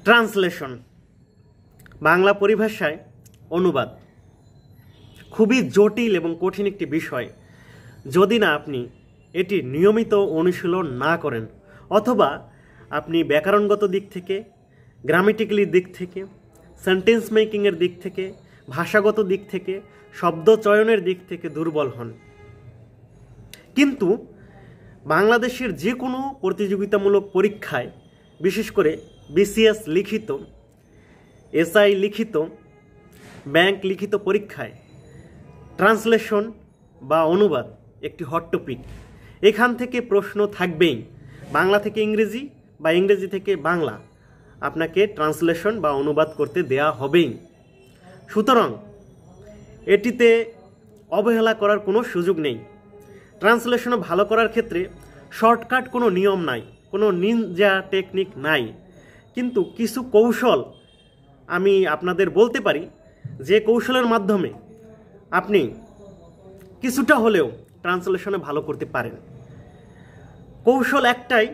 Translation Bangla পরিভাষায় অনুবাদ খুবই জটিল এবং কঠিন একটি বিষয়। যদি না আপনি এটি নিয়মিত অনুশীলন না করেন অথবা আপনি ব্যাকরণগত দিক থেকে, গ্রামেটিক্যালি দিক থেকে, সেন্টেন্স মেকিংয়ের দিক থেকে, ভাষাগত দিক থেকে, শব্দ চয়নের দিক থেকে দুর্বল হন। কিন্তু বাংলাদেশের যে কোনো প্রতিযোগিতামূলক পরীক্ষায়, বিশেষ করে বিসিএস লিখিত, এসআই লিখিত, ব্যাংক লিখিত পরীক্ষায় ট্রান্সলেশন বা অনুবাদ একটি হট টপিক। এখান থেকে প্রশ্ন থাকবেই। বাংলা থেকে ইংরেজি বা ইংরেজি থেকে বাংলা আপনাকে ট্রান্সলেশন বা অনুবাদ করতে দেয়া হবেই। সুতরাং এটিতে অবহেলা করার কোনো সুযোগ নেই। ট্রান্সলেশন ভালো করার ক্ষেত্রে শর্টকাট কোনো নিয়ম নাই, কোনো নিনজা টেকনিক নাই, কিন্তু কিছু কৌশল আমি আপনাদের বলতে পারি যে কৌশলের মাধ্যমে আপনি কিছুটা হলেও ট্রান্সলেশনে ভালো করতে পারেন। কৌশল একটাই,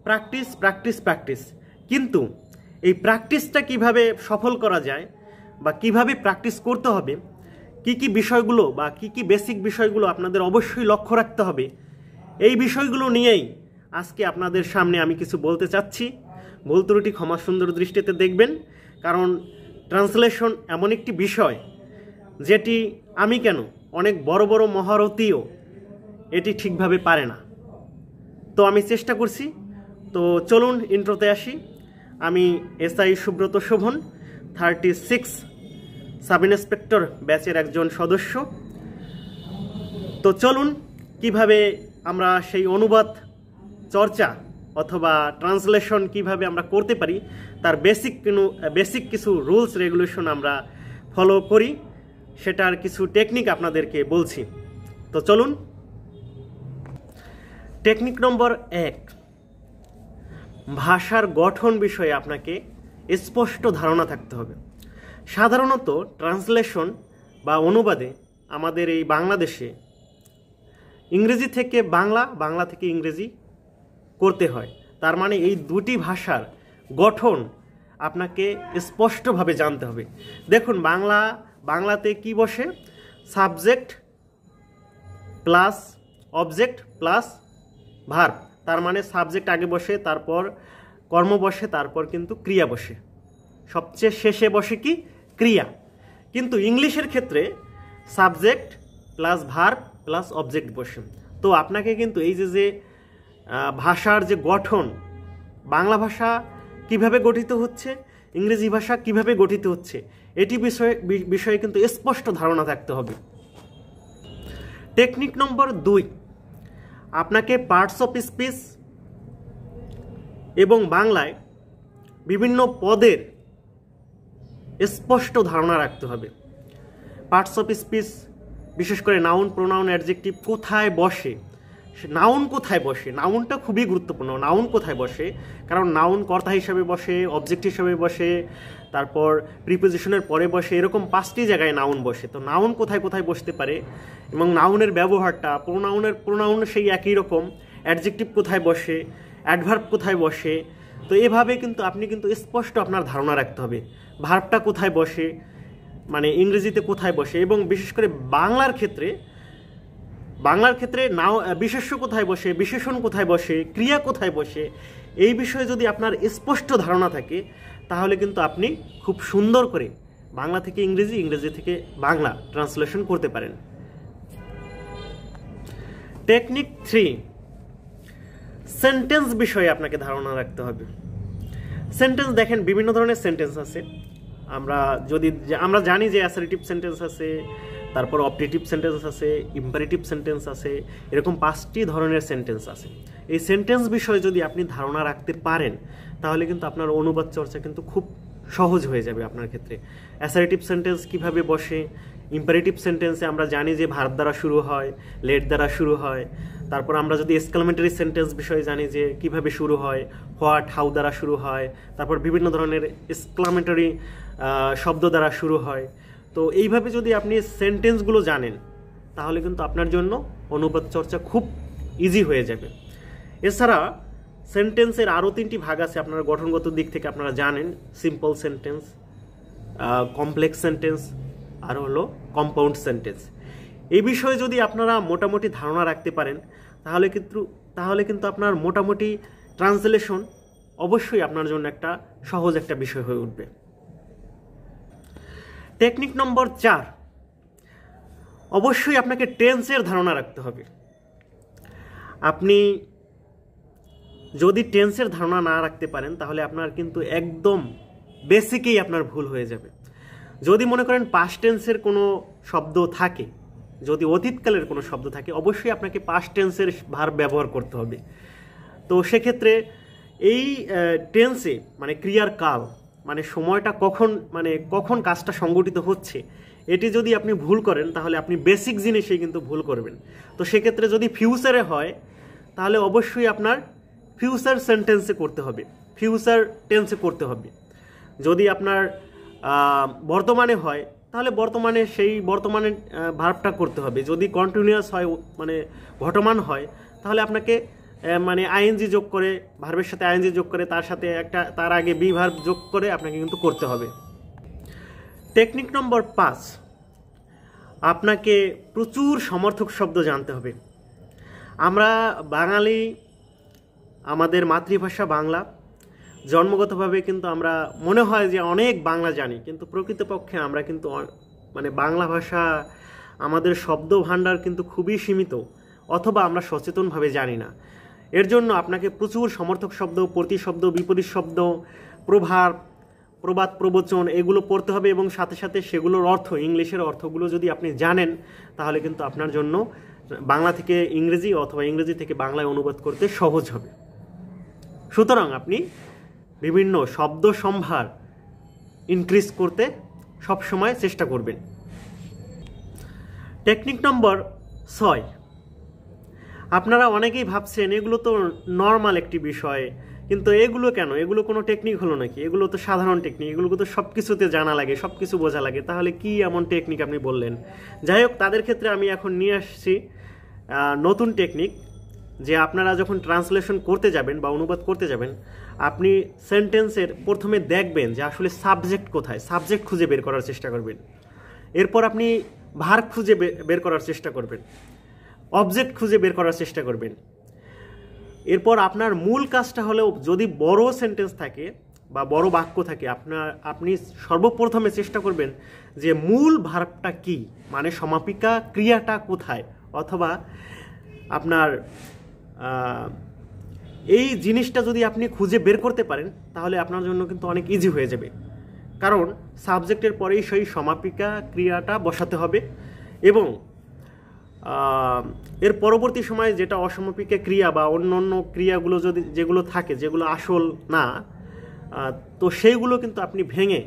প্র্যাকটিস প্র্যাকটিস প্র্যাকটিস। কিন্তু এই প্র্যাকটিসটা কিভাবে সফল করা যায় বা কিভাবে প্র্যাকটিস করতে হবে, কি কি বিষয়গুলো বা কি কি বেসিক বিষয়গুলো আপনাদের অবশ্যই লক্ষ্য রাখতে হবে, এই বিষয়গুলো নিয়েই আজকে আপনাদের সামনে আমি কিছু বলতে চাচ্ছি। ভুল ত্রুটি ক্ষমা সুন্দর দৃষ্টিতে দেখবেন, কারণ ট্রান্সলেশন এমন একটি বিষয় যেটি আমি কেন অনেক বড় বড় মহারথীও এটি ঠিকভাবে পারে না। তো আমি চেষ্টা করছি। তো চলুন ইন্ট্রোতে আসি। আমি SI Subrata Shovan, 36 sub inspector ব্যাচের একজন সদস্য। তো চলুন কিভাবে আমরা সেই অনুবাদ চর্চা অথবা ট্রান্সলেশন কিভাবে আমরা করতে পারি তার বেসিক কিছু রুলস রেগুলেশন আমরা ফলো করি, সেটার কিছু টেকনিক আপনাদেরকে বলছি। তো চলুন। টেকনিক নম্বর 1, ভাষার গঠন বিষয়ে আপনাকে স্পষ্ট ধারণা থাকতে হবে। সাধারণত ট্রান্সলেশন বা অনুবাদে আমাদের এই বাংলাদেশে ইংরেজি থেকে বাংলা, বাংলা থেকে ইংরেজি করতে হয়। তার মানে এই দুটি ভাষার গঠন আপনাকে স্পষ্টভাবে জানতে হবে। দেখুন, বাংলাতে কি বসে? Subject plus object plus verb. তার মানে সাবজেক্ট আগে বসে, তারপর কর্ম বসে, তারপর কিন্তু ক্রিয়া বসে, সবচেয়ে শেষে বসে কি? ক্রিয়া। কিন্তু ইংলিশের ক্ষেত্রে subject plus verb plus object বসে। তো আপনাকে কিন্তু এই যে ভাষার যে গঠন, বাংলা ভাষা কিভাবে গঠিত হচ্ছে, ইংরেজি ভাষা কিভাবে গঠিত হচ্ছে, এটি বিষয়ে কিন্তু স্পষ্ট ধারণা থাকতে হবে। টেকনিক নম্বর 2, আপনাকে পার্টস অফ স্পিচ এবং বাংলায় বিভিন্ন পদের স্পষ্ট ধারণা রাখতে হবে। পার্টস অফ স্পিচ বিশেষ করে নাউন, প্রোনাউন, অ্যাডজেক্টিভ কোথায় বসে, নাউন কোথায় বসে, নাউনটা খুবই গুরুত্বপূর্ণ। নাউন কোথায় বসে? কারণ নাউন কর্তা হিসাবে বসে, অবজেক্ট হিসাবে বসে, তারপর প্রিপোজিশনের পরে বসে, এরকম 5টি জায়গায় নাউন বসে। তো নাউন কোথায় কোথায় বসতে পারে এবং নাউনের ব্যবহারটা, প্রোনাউন সেই একই রকম, অ্যাডজেক্টিভ কোথায় বসে, অ্যাডভার্ব কোথায় বসে। তো এভাবে কিন্তু আপনি কিন্তু স্পষ্ট আপনার ধারণা রাখতে হবে। ভার্বটা কোথায় বসে, মানে ইংরেজিতে কোথায় বসে, এবং বিশেষ করে বাংলার ক্ষেত্রে বিশেষ্য কোথায় বসে, বিশেষণ কোথায় বসে, ক্রিয়া কোথায় বসে, এই বিষয়ে যদি আপনার স্পষ্ট ধারণা থাকে তাহলে কিন্তু আপনি খুব সুন্দর করে বাংলা থেকে ইংরেজি, ইংরেজি থেকে বাংলা ট্রান্সলেশন করতে পারেন। টেকনিক 3, সেন্টেন্স বিষয়ে আপনাকে ধারণা রাখতে হবে। সেন্টেন্স দেখেন, বিভিন্ন ধরনের সেন্টেন্স আছে। আমরা জানি যে অ্যাসার্টিভ সেন্টেন্স আছে, তারপর অবজেক্টিভ সেন্টেন্স আছে, ইম্পারেটিভ সেন্টেন্স আছে, এরকম 5টি ধরনের সেন্টেন্স আছে। এই সেন্টেন্স বিষয়ে যদি আপনি ধারণা রাখতে পারেন তাহলে কিন্তু আপনার অনুবাদ চর্চা কিন্তু খুব সহজ হয়ে যাবে আপনার ক্ষেত্রে। অ্যাসার্টিভ সেন্টেন্স কিভাবে বসে, ইম্পারেটিভ সেন্টেন্সে আমরা জানি যে ভার্ব দ্বারা শুরু হয়, লেট দ্বারা শুরু হয়। তারপর আমরা যদি এক্সক্লামেটরি সেন্টেন্স বিষয়ে জানি যে কিভাবে শুরু হয়, হোয়াট, হাউ দ্বারা শুরু হয়, তারপর বিভিন্ন ধরনের এক্সক্লামেটরি শব্দ দ্বারা শুরু হয়। তো এইভাবে যদি আপনি সেন্টেন্সগুলো জানেন তাহলে কিন্তু আপনার জন্য অনুবাদ চর্চা খুব ইজি হয়ে যাবে। এছাড়া সেন্টেন্সের আরও 3টি ভাগ আছে আপনারা গঠনগত দিক থেকে আপনারা জানেন, সিম্পল সেন্টেন্স, কমপ্লেক্স সেন্টেন্স আর হলো কম্পাউন্ড সেন্টেন্স। এই বিষয়ে যদি আপনারা মোটামুটি ধারণা রাখতে পারেন তাহলে কিন্তু আপনার মোটামুটি ট্রান্সলেশন অবশ্যই আপনার জন্য একটা সহজ একটা বিষয় হয়ে উঠবে। টেকনিক নম্বর 4, অবশ্যই আপনাকে টেন্সের ধারণা রাখতে হবে। আপনি যদি টেন্সের ধারণা না রাখতে পারেন তাহলে আপনার কিন্তু একদম বেসিকেই আপনার ভুল হয়ে যাবে। যদি মনে করেন পাস্ট টেন্সের কোনো শব্দ থাকে, যদি অতীতকালের কোনো শব্দ থাকে, অবশ্যই আপনাকে পাস্ট টেন্সের ভার্ব ব্যবহার করতে হবে। তো সেক্ষেত্রে এই টেন্সে মানে ক্রিয়ার কাল মানে সময়টা কখন কাজটা সংগঠিত হচ্ছে, এটি যদি আপনি ভুল করেন তাহলে আপনি বেসিক জিনিসেই কিন্তু ভুল করবেন। তো সেক্ষেত্রে যদি ফিউচারে হয় তাহলে অবশ্যই আপনার ফিউচার সেন্টেন্সে করতে হবে, ফিউচার টেন্সে করতে হবে। যদি আপনার বর্তমানে হয় তাহলে সেই বর্তমানে ভার্বটা করতে হবে। যদি কন্টিনিউয়াস হয় মানে ঘটমান হয় তাহলে আপনাকে মানে আইএনজি যোগ করে, ভার্বের সাথে আইএনজি যোগ করে তার আগে বি ভার্ব যোগ করে আপনাকে কিন্তু করতে হবে। টেকনিক নম্বর 5, আপনাকে প্রচুর সমর্থক শব্দ জানতে হবে। আমরা বাঙালি, আমাদের মাতৃভাষা বাংলা, জন্মগতভাবে কিন্তু আমরা মনে হয় যে অনেক বাংলা জানি, কিন্তু প্রকৃতপক্ষে আমরা কিন্তু মানে বাংলা ভাষা আমাদের শব্দ ভাণ্ডার কিন্তু খুবই সীমিত, অথবা আমরা সচেতনভাবে জানি না। এর জন্য আপনাকে প্রচুর সমর্থক শব্দ, প্রতিশব্দ, বিপরীত শব্দ, প্রভাব, প্রবাদ, প্রবচন এগুলো পড়তে হবে এবং সাথে সাথে সেগুলোর অর্থ, ইংলিশের অর্থগুলো যদি আপনি জানেন তাহলে কিন্তু আপনার জন্য বাংলা থেকে ইংরেজি অথবা ইংরেজি থেকে বাংলায় অনুবাদ করতে সহজ হবে। সুতরাং আপনি বিভিন্ন শব্দ সম্ভার ইনক্রিজ করতে সবসময় চেষ্টা করবেন। টেকনিক নম্বর 6, আপনারা অনেকেই ভাবছেন এগুলো তো নর্মাল একটি বিষয়, কিন্তু এগুলো কেন, এগুলো কোনো টেকনিক হলো নাকি, এগুলো তো সাধারণ টেকনিক, এগুলো তো সব কিছুতে জানা লাগে, সব কিছু বোঝা লাগে, তাহলে কি এমন টেকনিক আপনি বললেন? যাই হোক, তাদের ক্ষেত্রে আমি এখন নিয়ে আসছি নতুন টেকনিক, যে আপনারা যখন ট্রান্সলেশন করতে যাবেন বা অনুবাদ করতে যাবেন, আপনি সেন্টেন্সের প্রথমে দেখবেন যে আসলে সাবজেক্ট কোথায়, সাবজেক্ট খুঁজে বের করার চেষ্টা করবেন। এরপর আপনি ভার্ব খুঁজে বের করার চেষ্টা করবেন, অবজেক্ট খুঁজে বের করার চেষ্টা করবেন। এরপর আপনার মূল কাজটা হলো, যদি বড় সেন্টেন্স থাকে বা বড় বাক্য থাকে, আপনি সর্বপ্রথমে চেষ্টা করবেন যে মূল ভার্বটা কি, মানে সমাপিকা ক্রিয়াটা কোথায়, অথবা আপনার এই জিনিসটা যদি আপনি খুঁজে বের করতে পারেন তাহলে আপনার জন্য কিন্তু অনেক ইজি হয়ে যাবে। কারণ সাবজেক্টের পরেই সেই সমাপিকা ক্রিয়াটা বসাতে হবে এবং এর পরবর্তী সময়ে যেটা অসমাপিকা ক্রিয়া বা অন্য ক্রিয়াগুলো যেগুলো থাকে, যেগুলো আসল না, তো সেইগুলো কিন্তু আপনি ভেঙে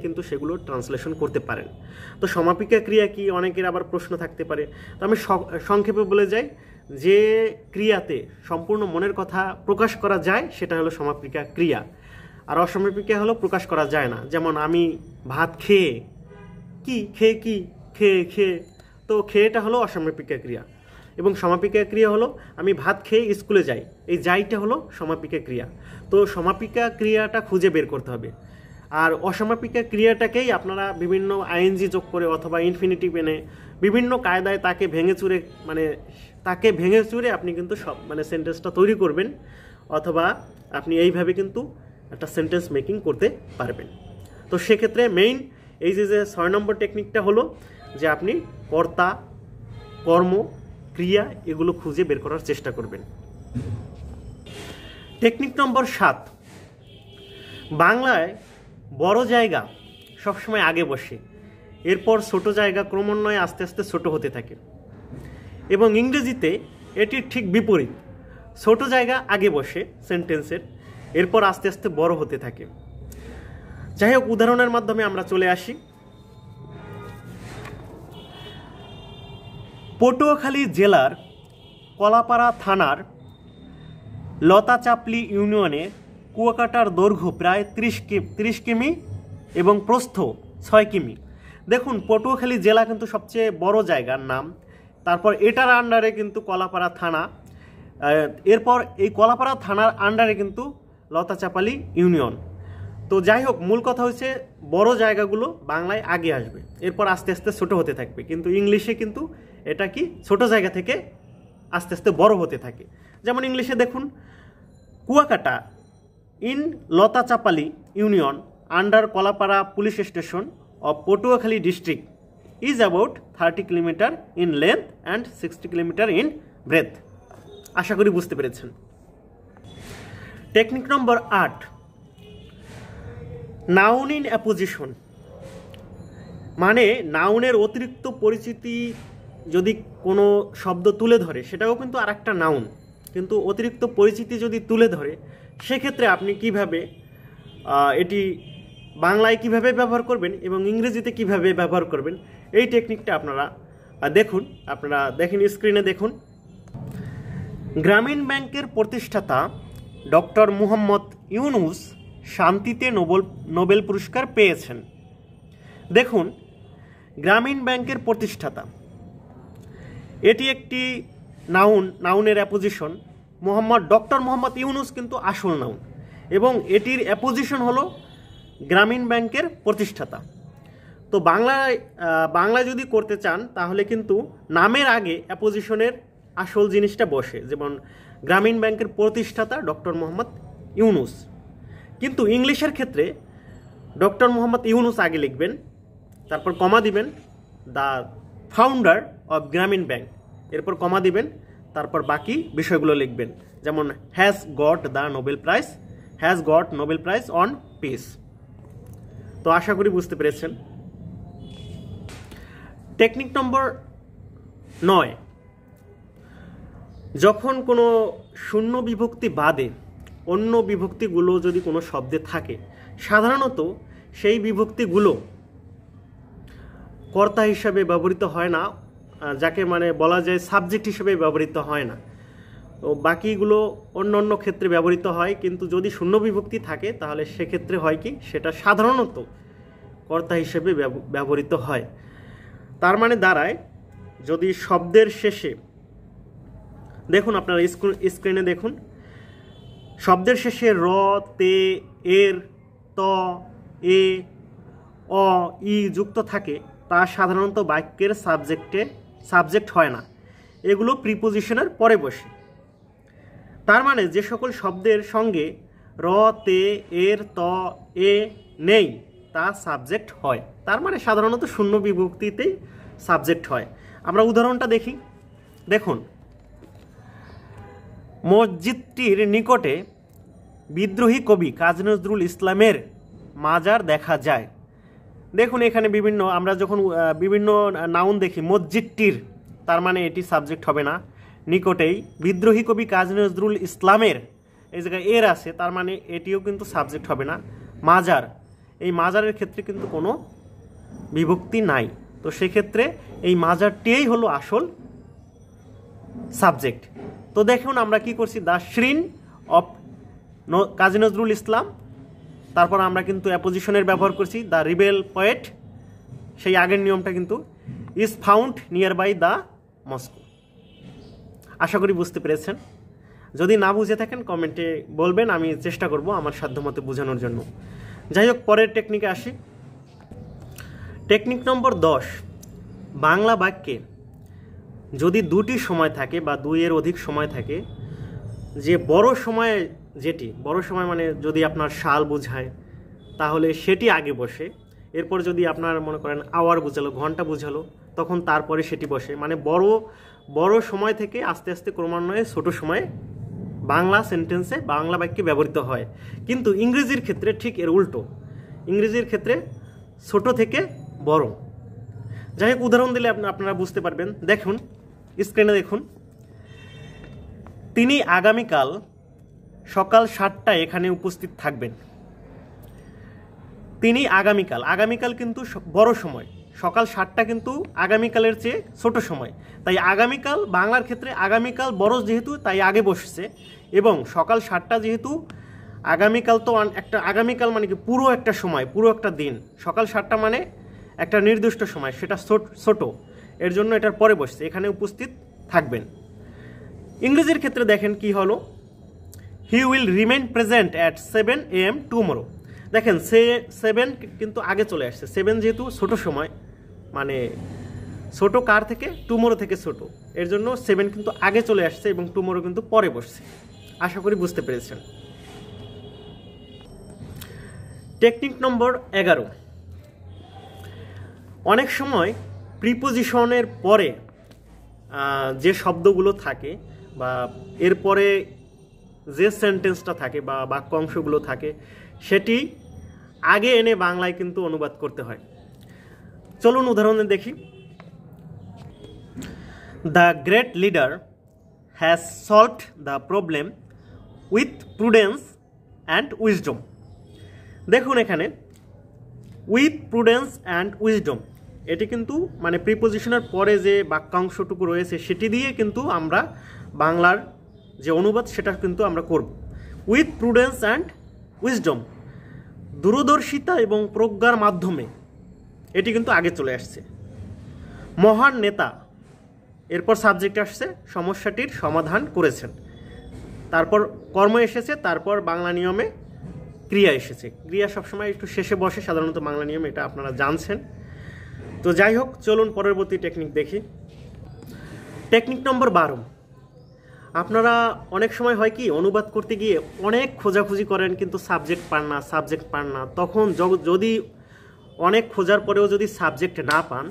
কিন্তু সেগুলো ট্রান্সলেশন করতে পারেন। তো সমাপিকা ক্রিয়া কি, অনেকের আবার প্রশ্ন থাকতে পারে। তো আমি সংক্ষেপে বলে যাই, যে ক্রিয়াতে সম্পূর্ণ মনের কথা প্রকাশ করা যায় সেটা হলো সমাপিকা ক্রিয়া, আর অসমাপিকা হলো প্রকাশ করা যায় না। যেমন আমি ভাত খেয়ে, খেয়ে, তো খেয়েটা হলো অসমাপিকা ক্রিয়া, এবং সমাপিকা ক্রিয়া হলো আমি ভাত খেয়ে স্কুলে যাই, এই যাইটা হলো সমাপিকা ক্রিয়া। তো সমাপিকা ক্রিয়াটা খুঁজে বের করতে হবে। আর অসমাপিকা ক্রিয়াটাকেই আপনারা বিভিন্ন আইএনজি যোগ করে অথবা ইনফিনিটিভ এনে বিভিন্ন কায়দায় তাকে ভেঙে চুরে আপনি কিন্তু সেন্টেন্সটা তৈরি করবেন, অথবা আপনি এইভাবে কিন্তু একটা সেন্টেন্স মেকিং করতে পারবেন। তো সেক্ষেত্রে মেইন এই যে 6 নম্বর টেকনিকটা হলো যে আপনি কর্তা, কর্ম, ক্রিয়া এগুলো খুঁজে বের করার চেষ্টা করবেন। টেকনিক নম্বর 7, বাংলায় বড় জায়গা সবসময় আগে বসে, এরপর ছোট জায়গা ক্রমান্বয়ে আস্তে আস্তে ছোট হতে থাকে, এবং ইংরেজিতে এটির ঠিক বিপরীত, ছোট জায়গা আগে বসে সেন্টেন্সের, এরপর আস্তে আস্তে বড় হতে থাকে। যাই হোক, উদাহরণের মাধ্যমে আমরা চলে আসি। পটুয়াখালী জেলার কলাপাড়া থানার লতাচাপলি ইউনিয়নে কুয়াকাটার দৈর্ঘ্য প্রায় 30 কিমি এবং প্রস্থ 6 কিমি। দেখুন, পটুয়াখালী জেলা কিন্তু সবচেয়ে বড় জায়গার নাম, তারপর এটার আন্ডারে কিন্তু কলাপাড়া থানা, এরপর এই কলাপাড়া থানার আন্ডারে কিন্তু লতাচাপালি ইউনিয়ন। তো যাই হোক, মূল কথা হচ্ছে বড় জায়গাগুলো বাংলায় আগে আসবে, এরপর আস্তে আস্তে ছোট হতে থাকবে, কিন্তু ইংলিশে কিন্তু এটা কি ছোট জায়গা থেকে আস্তে আস্তে বড় হতে থাকে। যেমন ইংলিশে দেখুন, Kuakata in Latachapali union under Kalapara police station of Patuakhali district is about 30 kilometre in length and 60 kilometre in breadth. আশা করি বুঝতে পেরেছেন। Technique number 8, noun in apposition. মানে নাউনের অতিরিক্ত পরিচিতি যদি কোনো শব্দ তুলে ধরে, সেটাও কিন্তু আর একটা নাউন, কিন্তু অতিরিক্ত পরিচিতি যদি তুলে ধরে সেক্ষেত্রে আপনি কিভাবে এটি বাংলায় কিভাবে ব্যবহার করবেন এবং ইংরেজিতে কিভাবে ব্যবহার করবেন, এই টেকনিকটা আপনারা দেখুন। আপনারা দেখেন, স্ক্রিনে দেখুন। গ্রামীণ ব্যাংকের প্রতিষ্ঠাতা ডক্টর মুহাম্মদ ইউনুস শান্তিতে নোবেল পুরস্কার পেয়েছেন। দেখুন, গ্রামীণ ব্যাংকের প্রতিষ্ঠাতা, এটি একটি নাউনের অ্যাপোজিশন। ডক্টর মোহাম্মদ ইউনুস কিন্তু আসল নাউন এবং এটির অ্যাপোজিশন হলো গ্রামীণ ব্যাংকের প্রতিষ্ঠাতা। তো বাংলায় যদি করতে চান তাহলে কিন্তু নামের আগে অ্যাপোজিশনের আসল জিনিসটা বসে, যেমন গ্রামীণ ব্যাংকের প্রতিষ্ঠাতা ডক্টর মোহাম্মদ ইউনুস। কিন্তু ইংলিশের ক্ষেত্রে ডক্টর মোহাম্মদ ইউনুস আগে লিখবেন, তারপর কমা দিবেন দ্য ফাউন্ডার অফ গ্রামীণ ব্যাংক, এরপর কমা দিবেন, তারপর বাকি বিষয়গুলো লিখবেন, যেমন has got Nobel prize on piece. তো আশা করি বুঝতে পেরেছেন। টেকনিক নম্বর 9, যখন কোনো শূন্য বিভক্তি বাদে অন্য বিভক্তিগুলো যদি কোনো শব্দে থাকে, সাধারণত সেই বিভক্তিগুলো কর্তা হিসাবে ব্যবহৃত হয় না, যাকে মানে বলা যায় সাবজেক্ট হিসেবে ব্যবহৃত হয় না। তো বাকিগুলো অন্য অন্য ক্ষেত্রে ব্যবহৃত হয়, কিন্তু যদি শূন্য বিভক্তি থাকে তাহলে সেক্ষেত্রে হয় কি, সেটা সাধারণত কর্তা হিসেবে ব্যবহৃত হয়। তার মানে দাঁড়ায়, যদি শব্দের শেষে দেখুন, আপনারা স্ক্রিনে দেখুন, শব্দের শেষে র, তে, এর, ত, এ, অ, ই যুক্ত থাকে, তা সাধারণত বাক্যের সাবজেক্ট হয় না, এগুলো প্রিপোজিশনের পরে বসে। তার মানে যে সকল শব্দের সঙ্গে র, তে, এর, ত, এ নেই তা সাবজেক্ট হয়। তার মানে সাধারণত শূন্য বিভক্তিতেই সাবজেক্ট হয়। আমরা উদাহরণটা দেখি। দেখুন, মসজিদটির নিকটে বিদ্রোহী কবি কাজী নজরুল ইসলামের মাজার দেখা যায়। দেখুন, এখানে আমরা যখন বিভিন্ন নাউন দেখি, মসজিদটির, তার মানে এটি সাবজেক্ট হবে না। নিকটেই বিদ্রোহী কবি কাজী নজরুল ইসলামের, এই জায়গায় এর আছে, তার মানে এটিও কিন্তু সাবজেক্ট হবে না। মাজার, এই মাজারের ক্ষেত্রে কিন্তু কোনো বিভক্তি নাই, তো সেক্ষেত্রে এই মাজারটিই হলো আসল সাবজেক্ট। তো দেখুন, আমরা কি করছি, দ্য শ্রিন অফ কাজী নজরুল ইসলাম, তারপর আমরা কিন্তু অ্যাপোজিশনের ব্যবহার করছি দ্য রিবেল পোয়েট, সেই আগের নিয়মটা কিন্তু is found near by the Moscow. আশা করি বুঝতে পেরেছেন। যদি না বুঝে থাকেন কমেন্টে বলবেন, আমি চেষ্টা করব আমার সাধ্যমতো বোঝানোর জন্য। যাই হোক, পরের টেকনিকে আসি। টেকনিক নম্বর 10, বাংলা বাক্যে যদি দুটি সময় থাকে বা দুইয়ের অধিক সময় থাকে, যে বড় সময় মানে যদি আপনার সাল বোঝায় তাহলে সেটি আগে বসে, এরপর যদি আপনার মনে করেন আওয়ার বোঝালো, ঘন্টা বোঝালো, তখন তারপরে সেটি বসে। মানে বড় সময় থেকে আস্তে আস্তে ক্রমান্বয়ে ছোট সময়ে বাংলা সেন্টেন্সে বাংলা বাক্যে ব্যবহৃত হয়। কিন্তু ইংরেজির ক্ষেত্রে ঠিক এর উল্টো, ইংরেজির ক্ষেত্রে ছোট থেকে বড়। যাই হোক, উদাহরণ দিলে আপনারা বুঝতে পারবেন। দেখুন, স্ক্রিনে দেখুন, তিনি আগামীকাল সকাল 7টায় এখানে উপস্থিত থাকবেন। তিনি আগামীকাল কিন্তু বড় সময়, সকাল 7টা কিন্তু আগামীকালের চেয়ে ছোট সময়, তাই আগামীকাল বাংলার ক্ষেত্রে আগামীকাল বড় যেহেতু তাই আগে বসছে, এবং সকাল 7টা যেহেতু আগামীকাল তো একটা আগামীকাল মানে কি পুরো একটা সময়, পুরো একটা দিন, সকাল 7টা মানে একটা নির্দিষ্ট সময়, সেটা ছোট, এর জন্য এটার পরে বসছে, এখানে উপস্থিত থাকবেন। ইংরেজির ক্ষেত্রে দেখেন কি হলো, he will remain present at 7 AM tomorrow. দেখেন 7 কিন্তু আগে চলে আসছে, 7 যেহেতু ছোট সময়, মানে ছোট কার থেকে, টুমরো থেকে ছোট, এর জন্য 7 কিন্তু আগে চলে আসছে এবং টুমরো কিন্তু পরে বসছে। আশা করি বুঝতে পেরেছেন। টেকনিক নম্বর 11, অনেক সময় প্রিপোজিশনের পরে যে শব্দগুলো থাকে বা এরপরে যে সেন্টেন্সটা থাকে বা বাক্য অংশগুলো থাকে সেটি আগে এনে বাংলায় কিন্তু অনুবাদ করতে হয়। চলুন উদাহরণে দেখি। The great leader has solved the problem with prudence and wisdom. দেখুন এখানে উইথ প্রুডেন্স অ্যান্ড উইজডম, এটি কিন্তু মানে প্রিপোজিশনের পরে যে বাক্যাংশটুকু রয়েছে সেটি দিয়ে কিন্তু আমরা বাংলার যে অনুবাদ সেটা কিন্তু আমরা করব। উইথ প্রুডেন্স অ্যান্ড উইজডম, দূরদর্শিতা এবং প্রজ্ঞার মাধ্যমে, এটি কিন্তু আগে চলে আসছে। মহান নেতা, এরপর সাবজেক্ট আসছে, সমস্যাটির সমাধান করেছেন, তারপর কর্ম এসেছে, তারপর বাংলা নিয়মে ক্রিয়া এসেছে। ক্রিয়া সবসময় একটু শেষে বসে সাধারণত বাংলা নিয়মে, এটা আপনারা জানছেন। তো যাই হোক, চলুন পরবর্তী টেকনিক দেখি। টেকনিক নম্বর 12, আপনারা অনেক সময় হয় কি অনুবাদ করতে গিয়ে অনেক খোঁজাখুঁজি করেন কিন্তু সাবজেক্ট পান না। তখন যদি অনেক খোঁজার পরেও যদি সাবজেক্ট না পান,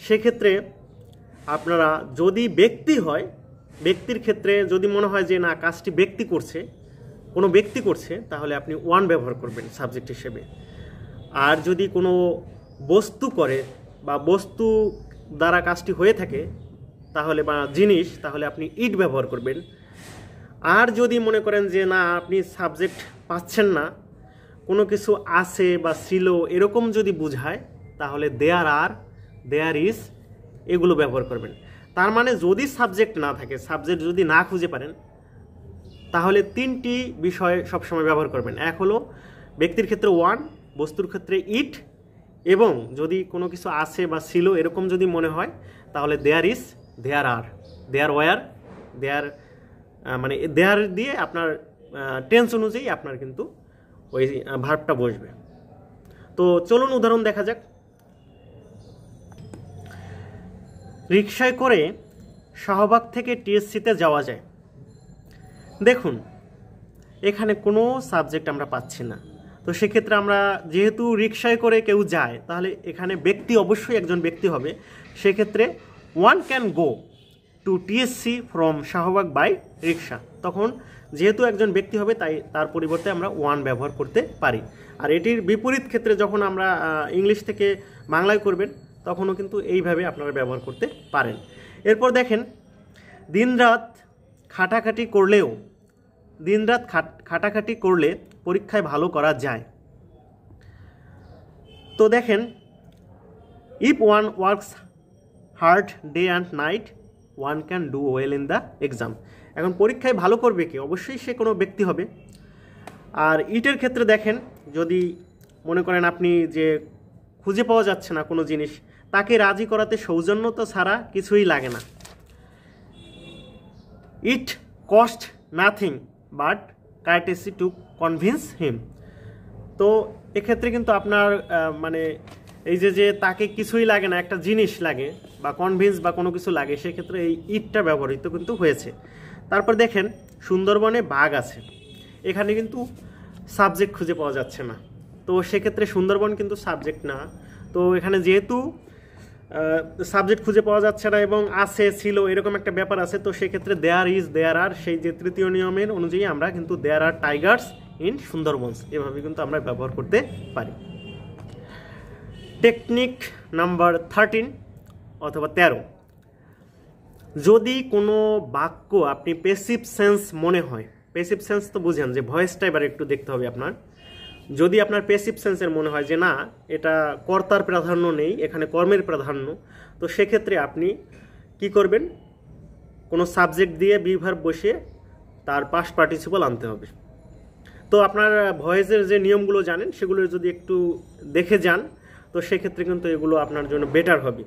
সেক্ষেত্রে আপনারা যদি ব্যক্তি হয়, ব্যক্তির ক্ষেত্রে যদি মনে হয় যে না কাজটি কোনো ব্যক্তি করছে, তাহলে আপনি ওয়ান ব্যবহার করবেন সাবজেক্ট হিসেবে। আর যদি কোনো বস্তু করে বা বস্তু দ্বারা কাজটি হয়ে থাকে তাহলে বা জিনিস, তাহলে আপনি ইট ব্যবহার করবেন। আর যদি মনে করেন যে না আপনি সাবজেক্ট পাচ্ছেন না, কোনো কিছু আছে বা ছিল এরকম যদি বুঝায়, তাহলে দেয়ার ইজ এগুলো ব্যবহার করবেন। তার মানে যদি সাবজেক্ট না থাকে, সাবজেক্ট যদি না খুঁজে পারেন, তাহলে 3টি বিষয় সবসময় ব্যবহার করবেন। এক হলো ব্যক্তির ক্ষেত্রে ওয়ান, বস্তুর ক্ষেত্রে ইট, এবং যদি কোনো কিছু আছে বা ছিল এরকম যদি মনে হয় তাহলে there is, there R, there were, দেয়ার, মানে দেয়ার দিয়ে আপনার টেন্স অনুযায়ী আপনার কিন্তু ওই ভার্বটা বসবে। তো চলুন উদাহরণ দেখা যাক। রিকশায় করে শাহবাগ থেকে টিএসসিতে যাওয়া যায়। দেখুন এখানে কোনো সাবজেক্ট আমরা পাচ্ছি না, তো সেক্ষেত্রে আমরা যেহেতু রিকশায় করে কেউ যায়, তাহলে এখানে ব্যক্তি অবশ্যই একজন ব্যক্তি হবে। সেক্ষেত্রে one can go to TSC from Shahbag by rickshaw. তখন যেহেতু একজন ব্যক্তি হবে, তাই তার পরিবর্তে আমরা ওয়ান ব্যবহার করতে পারি। আর এটির বিপরীত ক্ষেত্রে যখন আমরা ইংলিশ থেকে বাংলায় করবেন, তখনও কিন্তু এইভাবে আপনারা ব্যবহার করতে পারেন। এরপর দেখেন, দিনরাত খাটাখাটি করলে পরীক্ষায় ভালো করা যায়। তো দেখেন, if one works hard day and night, one can do well in the exam. এখন পরীক্ষায় ভালো করবে কি? অবশ্যই সে কোনো ব্যক্তি হবে। আর ইটের ক্ষেত্রে দেখেন, যদি মনে করেন আপনি যে খুঁজে পাওয়া যাচ্ছে না কোনো জিনিস, তাকে রাজি করাতে সৌজন্যতা ছাড়া কিছুই লাগে না। It cost nothing but courtesy to convince him. তো এক্ষেত্রে কিন্তু আপনার মানে এই যে তাকে কিছুই লাগে না, একটা জিনিস লাগে বা কনভিন্স বা কোনো কিছু লাগে, সেক্ষেত্রে এই ইটটা ব্যবহৃত কিন্তু হয়েছে। তারপর দেখেন, সুন্দরবনে বাঘ আছে, এখানে কিন্তু সাবজেক্ট খুঁজে পাওয়া যাচ্ছে না, তো সেক্ষেত্রে সুন্দরবন কিন্তু সাবজেক্ট না। তো এখানে যেহেতু সাবজেক্ট খুঁজে পাওয়া যাচ্ছে না এবং আছে ছিল এরকম একটা ব্যাপার আছে, তো সেক্ষেত্রে দেয়ার ইজ, দেয়ার আর, সেই যে তৃতীয় নিয়মের অনুযায়ী আমরা কিন্তু দেয়ার আর টাইগার্স ইন সুন্দরবনস এভাবে কিন্তু আমরা ব্যবহার করতে পারি। টেকনিক নাম্বার 13 অথবা 13, যদি কোনো বাক্য আপনি প্যাসিভ সেন্স মনে হয়, প্যাসিভ সেন্স তো বুঝেন যে ভয়েসটা এবার একটু দেখতে হবে আপনার। যদি আপনার প্যাসিভ সেন্সের মনে হয় যে না এটা কর্তার প্রাধান্য নেই, এখানে কর্মের প্রাধান্য, তো সেক্ষেত্রে আপনি কি করবেন, কোনো সাবজেক্ট দিয়ে বি ভার্ব বসিয়ে তার পাস্ট পার্টিসিপল আনতে হবে। তো আপনার ভয়েসের যে নিয়মগুলো জানেন সেগুলো যদি একটু দেখে যান, তো সেক্ষেত্রে কিন্তু এগুলো আপনার জন্য বেটার হবে।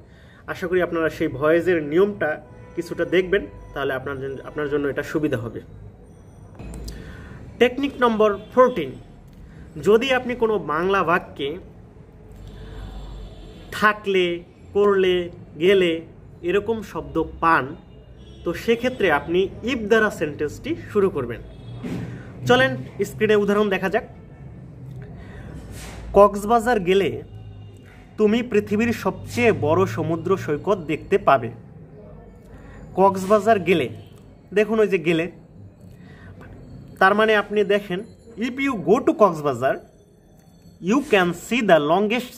আশা করি আপনারা সেই ভয়েসের নিয়মটা কিছুটা দেখবেন, তাহলে আপনার জন্য এটা সুবিধা হবে। টেকনিক নম্বর 14, যদি আপনি কোনো বাংলা বাক্যে থাকলে, করলে, গেলে এরকম শব্দ পান, তো সেক্ষেত্রে আপনি ইফ দ্বারা সেন্টেন্সটি শুরু করবেন। চলেন স্ক্রিনে উদাহরণ দেখা যাক। কক্সবাজার গেলে তুমি পৃথিবীর সবচেয়ে বড় সমুদ্র সৈকত দেখতে পাবে। কক্সবাজার গেলে, দেখুন ওই যে গেলে, তার মানে আপনি দেখেন, if you go to Cox's Bazar you can see the longest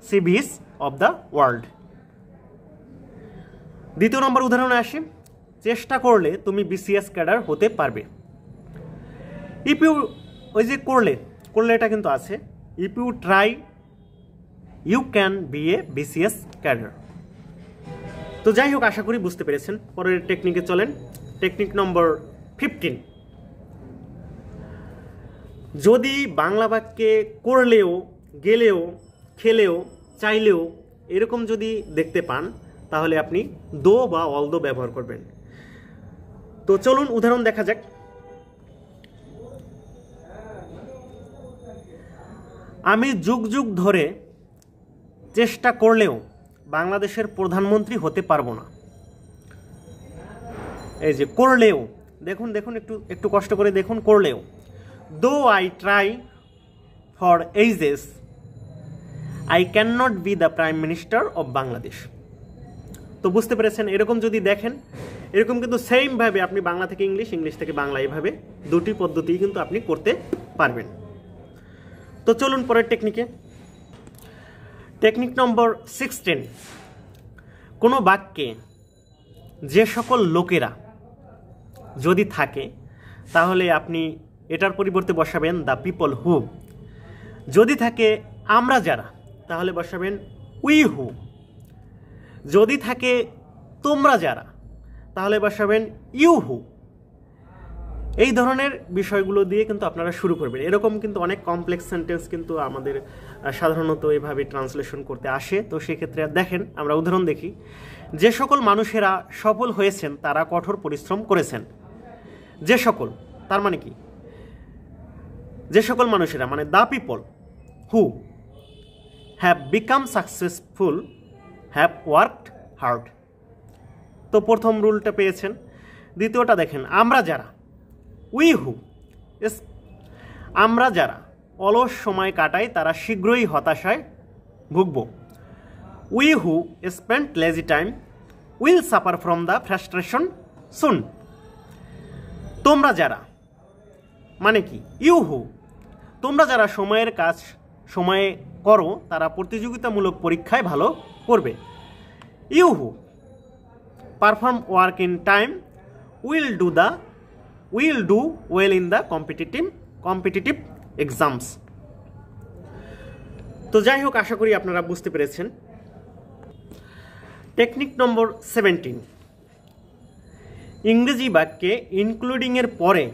sea beach of the world. দ্বিতীয় নম্বর উদাহরণে আসি। চেষ্টা করলে তুমি বিসিএস ক্যাডার হতে পারবে। ইফ ইউ, ওই যে করলে, এটা কিন্তু আছে, if you try you can be a BCS cadre. তো যাই হোক, আশা করি বুঝতে পেরেছেন। পরের টেকনিকে চলেন। টেকনিক নম্বর 15, যদি বাংলা বাক্যে করলেও, গেলেও, খেলেও, চাইলেও এরকম যদি দেখতে পান, তাহলে আপনি দো বা অলদো ব্যবহার করবেন। তো চলুন উদাহরণ দেখা যাক। আমি যুগ যুগ ধরে চেষ্টা করলেও বাংলাদেশের প্রধানমন্ত্রী হতে পারবো না। এই যে করলেও, দেখুন একটু কষ্ট করে দেখুন, করলেও, though I try for ages I can not be the prime minister of Bangladesh. তো বুঝতে পেরেছেন, এরকম যদি দেখেন, এরকম কিন্তু সেমভাবে আপনি বাংলা থেকে ইংলিশ, ইংলিশ থেকে বাংলা, এইভাবে দুটি পদ্ধতি কিন্তু আপনি করতে পারবেন। তো চলুন পরের টেকনিকে। টেকনিক নম্বর 16, কোনো বাক্যে যে সকল লোকেরা যদি থাকে, তাহলে আপনি এটার পরিবর্তে বসাবেন দ্য পিপল হু। যদি থাকে আমরা যারা, তাহলে বসাবেন উই হু। যদি থাকে তোমরা যারা, তাহলে বসাবেন ইউ হু। এই ধরনের বিষয়গুলো দিয়ে কিন্তু আপনারা শুরু করবেন। এরকম কিন্তু অনেক কমপ্লেক্স সেন্টেন্স কিন্তু আমাদের সাধারণত এভাবে ট্রান্সলেশন করতে আসে। তো সেক্ষেত্রে দেখেন, আমরা উদাহরণ দেখি। যে সকল মানুষেরা সফল হয়েছেন তারা কঠোর পরিশ্রম করেছেন। যে সকল, তার মানে কি, যে সকল মানুষেরা মানে the people who have become successful have worked hard. তো প্রথম রুলটা পেয়েছেন। দ্বিতীয়টা দেখেন, আমরা যারা, উই হু, আমরা যারা অলস সময় কাটাই তারা শীঘ্রই হতাশায় ভুগব। We who spend lazy time will suffer from the frustration soon. তোমরা যারা মানে কি, ইউ হু, তোমরা যারা সময়ের কাজ সময়ে করো তারা প্রতিযোগিতামূলক পরীক্ষায় ভালো করবে। You who perform work in time will do well in the competitive exams. তো যাই হোক, আশা করি আপনারা বুঝতে পেরেছেন। টেকনিক নম্বর 17, ইংরেজি বাক্যে ইনক্লুডিংয়ের পরে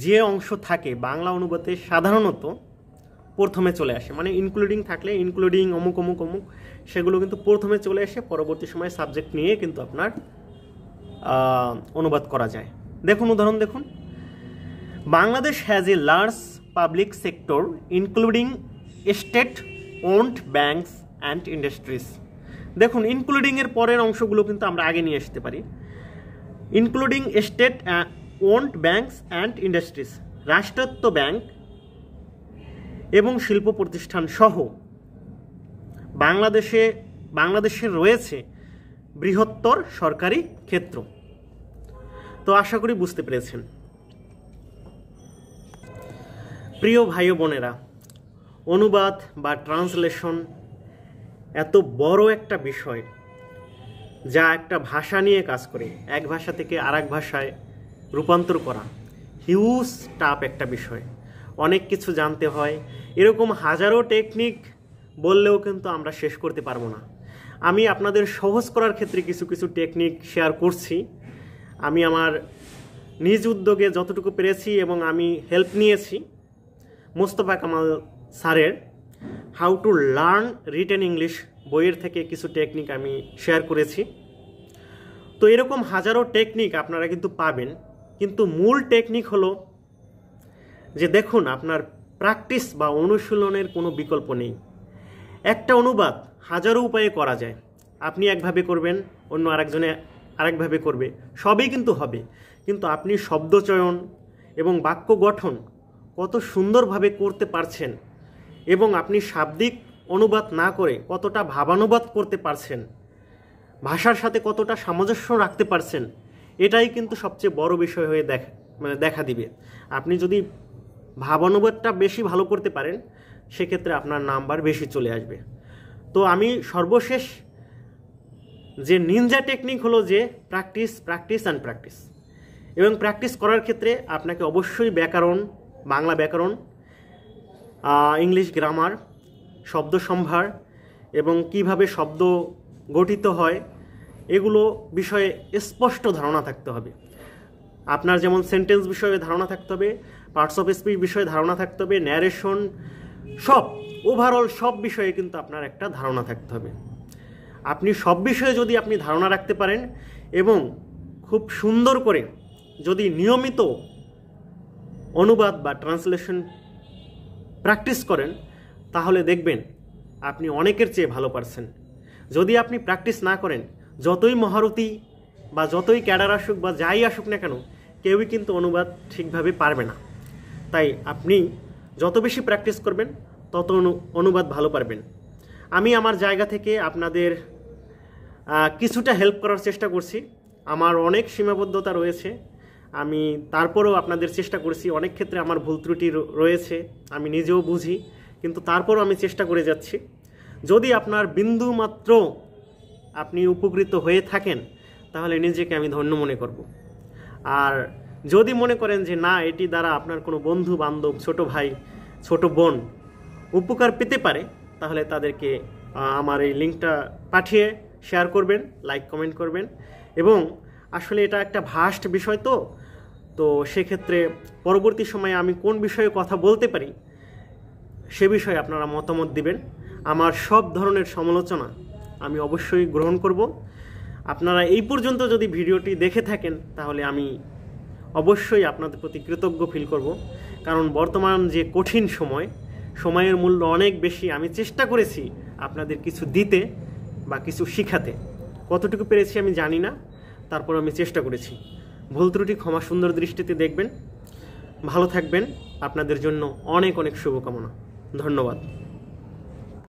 যে অংশ থাকে বাংলা অনুবাদে সাধারণত প্রথমে চলে আসে। মানে ইনক্লুডিং থাকলে, ইনক্লুডিং অমুক অমুক অমুক, সেগুলো কিন্তু প্রথমে চলে আসে, পরবর্তী সময় সাবজেক্ট নিয়ে কিন্তু আপনার অনুবাদ করা যায়। দেখুন উদাহরণ দেখুন। Bangladesh has a large public sector including state owned banks and industries. দেখুন, ইনক্লুডিংয়ের পরের অংশগুলো কিন্তু আমরা আগে নিয়ে আসতে পারি। Including state owned banks and industries, রাষ্ট্রায়ত্ত ব্যাংক এবং শিল্প প্রতিষ্ঠান সহ বাংলাদেশে রয়েছে বৃহত্তর সরকারি ক্ষেত্র। তো আশা করি বুঝতে পেরেছেন। প্রিয় ভাই বোনেরা, অনুবাদ বা ট্রান্সলেশন এত বড় একটা বিষয়, যা একটা ভাষা নিয়ে কাজ করে এক ভাষা থেকে আরেক ভাষায় রূপান্তর করা হিউজ টাফ একটা বিষয়। অনেক কিছু জানতে হয়। এরকম হাজারো টেকনিক বললেও কিন্তু আমরা শেষ করতে পারবো না। আমি আপনাদের সহজ করার ক্ষেত্রে কিছু কিছু টেকনিক শেয়ার করছি। আমি আমার নিজ উদ্যোগে যতটুকু পেরেছি, এবং আমি হেল্প নিয়েছি মোস্তফা কামাল স্যারের how to learn written English বইয়ের থেকে কিছু টেকনিক আমি শেয়ার করেছি। তো এরকম হাজারো টেকনিক আপনারা কিন্তু পাবেন, কিন্তু মূল টেকনিক হলো যে দেখুন, আপনার প্র্যাকটিস বা অনুশীলনের কোনো বিকল্প নেই। একটা অনুবাদ হাজারো উপায়ে করা যায়। আপনি একভাবে করবেন, অন্য আরেকজনে আরেকভাবে করবে, সবই কিন্তু হবে। কিন্তু আপনি শব্দচয়ন এবং বাক্য গঠন কত সুন্দরভাবে করতে পারছেন এবং আপনি শাব্দিক অনুবাদ না করে কতটা ভাবানুবাদ করতে পারছেন, ভাষার সাথে কতটা সামঞ্জস্য রাখতে পারছেন, এটাই কিন্তু সবচেয়ে বড় বিষয় হয়ে দেখা দিবে। আপনি যদি ভাবানুবাদটা বেশি ভালো করতে পারেন, সেক্ষেত্রে আপনার নাম্বার বেশি চলে আসবে। তো আমি সর্বশেষ যে নিনজা টেকনিক হলো যে প্র্যাকটিস প্র্যাকটিস অ্যান্ড প্র্যাকটিস। এবং প্র্যাকটিস করার ক্ষেত্রে আপনাকে অবশ্যই ব্যাকরণ, বাংলা ব্যাকরণ, ইংলিশ গ্রামার, শব্দ সম্ভার এবং কিভাবে শব্দ গঠিত হয় এগুলো বিষয়ে স্পষ্ট ধারণা থাকতে হবে। আপনার যেমন সেন্টেন্স বিষয়ে ধারণা থাকতে হবে, পার্টস অফ স্পিচ বিষয়ে ধারণা থাকতে হবে, ন্যারেশন, সব ওভারঅল সব বিষয়ে কিন্তু আপনার একটা ধারণা থাকতে হবে। আপনি সব বিষয়ে যদি আপনি ধারণা রাখতে পারেন এবং খুব সুন্দর করে যদি নিয়মিত অনুবাদ বা ট্রান্সলেশন প্র্যাকটিস করেন, তাহলে দেখবেন আপনি অনেকের চেয়ে ভালো পারছেন। যদি আপনি প্র্যাকটিস না করেন, যতই মহারথী বা যতই ক্যাডার আসুক বা যাই আসুক না কেন, কেউই কিন্তু অনুবাদ ঠিকভাবে পারবে না। তাই আপনি যত বেশি প্র্যাকটিস করবেন, তত অনুবাদ ভালো পারবেন। আমি আমার জায়গা থেকে আপনাদের কিছুটা হেল্প করার চেষ্টা করছি। আমার অনেক সীমাবদ্ধতা রয়েছে, আমি তারপরেও আপনাদের চেষ্টা করছি। অনেক ক্ষেত্রে আমার ভুল ত্রুটি রয়েছে, আমি নিজেও বুঝি, কিন্তু তারপরও আমি চেষ্টা করে যাচ্ছি। যদি আপনার বিন্দু মাত্র আপনি উপকৃত হয়ে থাকেন, তাহলে নিজেকে আমি ধন্য মনে করব। আর যদি মনে করেন যে না, এটি দ্বারা আপনার কোনো বন্ধু বান্ধব, ছোট ভাই, ছোট বোন উপকার পেতে পারে, তাহলে তাদেরকে আমার এই লিঙ্কটা পাঠিয়ে শেয়ার করবেন, লাইক কমেন্ট করবেন। এবং আসলে এটা একটা ভাস্ট বিষয়, তো সেক্ষেত্রে পরবর্তী সময়ে আমি কোন বিষয়ে কথা বলতে পারি সে বিষয়ে আপনারা মতামত দিবেন। আমার সব ধরনের সমালোচনা আমি অবশ্যই গ্রহণ করব। আপনারা এই পর্যন্ত যদি ভিডিওটি দেখে থাকেন, তাহলে আমি অবশ্যই আপনাদের প্রতি কৃতজ্ঞ ফিল করব। কারণ বর্তমান যে কঠিন সময়ের মূল্য অনেক বেশি। আমি চেষ্টা করেছি আপনাদের কিছু দিতে বা কিছু শিখাতে, কতটুকু পেরেছি আমি জানি না, তারপর আমি চেষ্টা করেছি। ভুল ত্রুটি ক্ষমা সুন্দর দৃষ্টিতে দেখবেন। ভালো থাকবেন, আপনাদের জন্য অনেক অনেক শুভকামনা। ধন্যবাদ।